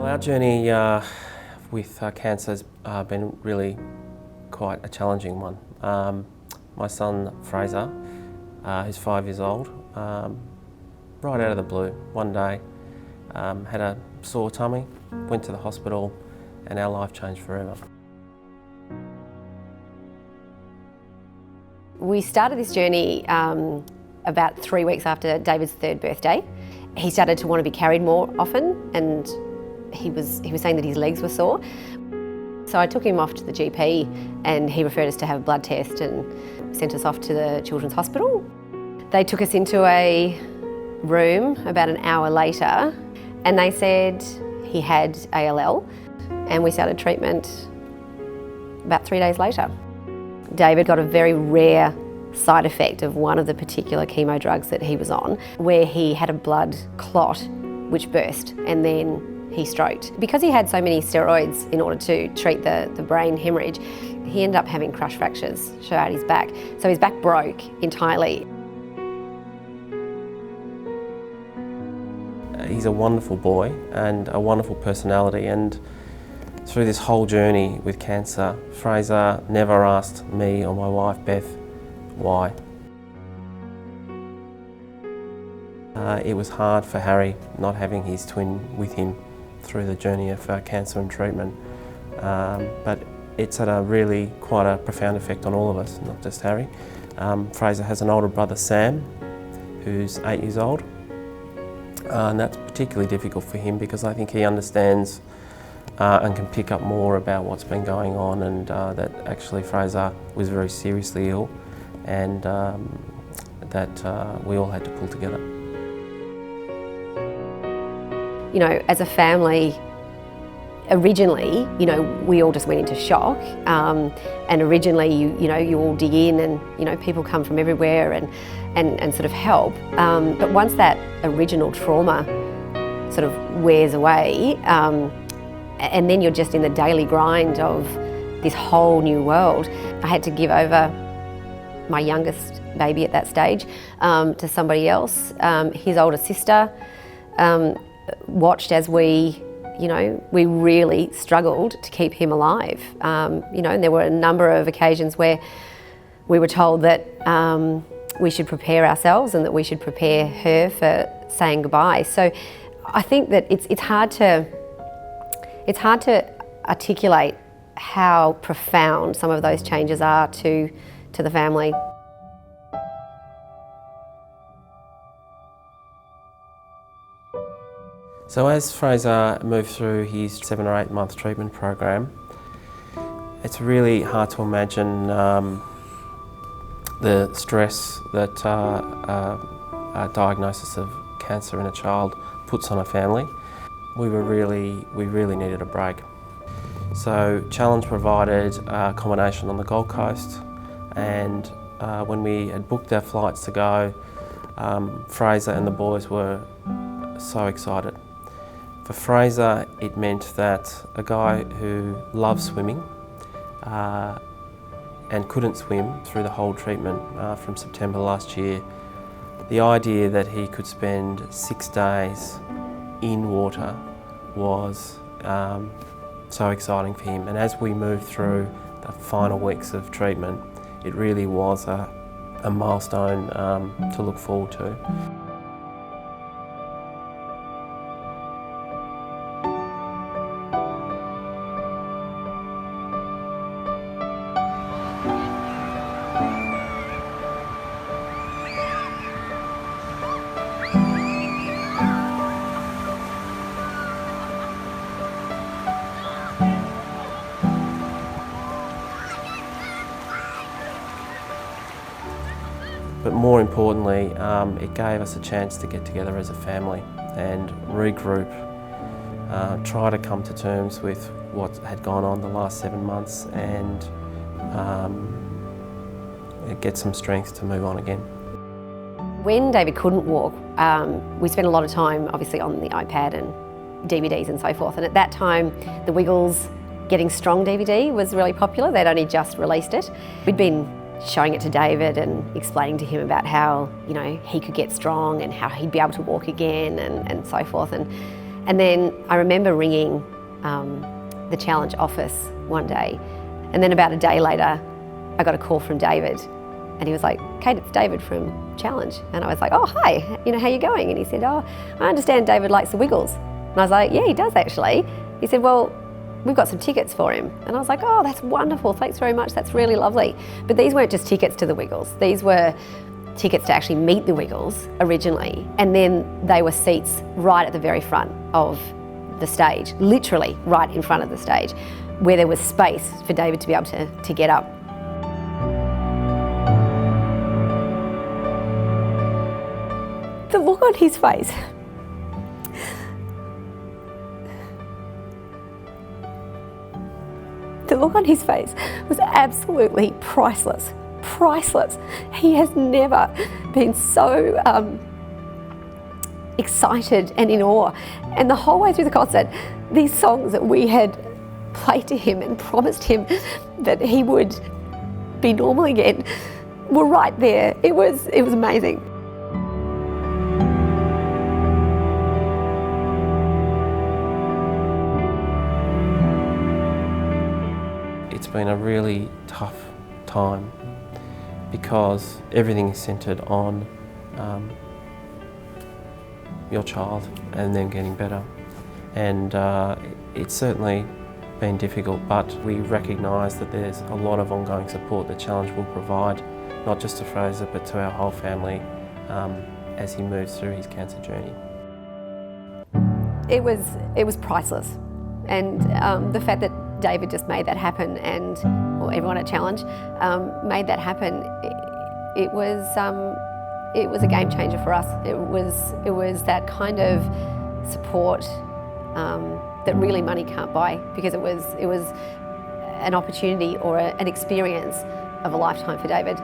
Our journey with cancer has been really quite a challenging one. My son Fraser, who's 5 years old, right out of the blue, one day had a sore tummy, went to the hospital, and our life changed forever. We started this journey about 3 weeks after David's 3rd birthday. He started to want to be carried more often, and he was saying that his legs were sore. So I took him off to the GP, and he referred us to have a blood test and sent us off to the Children's Hospital. They took us into a room about an hour later, and they said he had ALL, and we started treatment about 3 days later. David got a very rare side effect of one of the particular chemo drugs that he was on, where he had a blood clot which burst, and then he stroked. Because he had so many steroids in order to treat the brain hemorrhage, he ended up having crush fractures throughout his back. So his back broke entirely. He's a wonderful boy and a wonderful personality, and through this whole journey with cancer, Fraser never asked me or my wife Beth why. It was hard for Harry not having his twin with him through the journey of cancer and treatment, but it's had quite a profound effect on all of us, not just Harry. Fraser has an older brother, Sam, who's 8 years old, and that's particularly difficult for him because I think he understands and can pick up more about what's been going on, and that actually Fraser was very seriously ill, and that we all had to pull together. You know, as a family, originally, you know, we all just went into shock, and originally, you all dig in, and people come from everywhere and sort of help. But once that original trauma sort of wears away, and then you're just in the daily grind of this whole new world, I had to give over my youngest baby at that stage to somebody else. His older sister watched as we really struggled to keep him alive. And there were a number of occasions where we were told that we should prepare ourselves and that we should prepare her for saying goodbye. So I think that it's hard to articulate how profound some of those changes are to the family. So as Fraser moved through his 7 or 8 month treatment program, it's really hard to imagine the stress that a diagnosis of cancer in a child puts on a family. We really needed a break. So Challenge provided accommodation on the Gold Coast, and when we had booked our flights to go, Fraser and the boys were so excited. For Fraser, it meant that a guy who loves swimming and couldn't swim through the whole treatment from September last year, the idea that he could spend 6 days in water was so exciting for him. And as we moved through the final weeks of treatment, it really was a milestone to look forward to. But more importantly, it gave us a chance to get together as a family and regroup, try to come to terms with what had gone on the last 7 months, and get some strength to move on again. When David couldn't walk, we spent a lot of time obviously on the iPad and DVDs and so forth, and at that time the Wiggles Getting Strong DVD was really popular. They'd only just released it. We'd been showing it to David and explaining to him about how he could get strong and how he'd be able to walk again and so forth. And And then I remember ringing the Challenge office one day, and then about a day later I got a call from David, and he was like, "Kate, it's David from Challenge." And I was like, "Oh, hi, how you going?" And he said, "Oh, I understand David likes the Wiggles." And I was like, "Yeah, he does actually." He said, "Well, we've got some tickets for him." And I was like, "Oh, that's wonderful, thanks very much, that's really lovely." But these weren't just tickets to the Wiggles, these were tickets to actually meet the Wiggles originally, and then they were seats right at the very front of the stage, literally right in front of the stage, where there was space for David to be able to get up. The look on his face, the look on his face was absolutely priceless, priceless. He has never been so excited and in awe. And the whole way through the concert, these songs that we had played to him and promised him that he would be normal again were right there. It was amazing. It's been a really tough time because everything is centred on your child and them getting better. And it's certainly been difficult, but we recognise that there's a lot of ongoing support that Challenge will provide, not just to Fraser but to our whole family as he moves through his cancer journey. It was priceless, and the fact that David just made that happen, and everyone at Challenge made that happen, it was a game changer for us. It was that kind of support that really money can't buy, because it was an opportunity or an experience of a lifetime for David.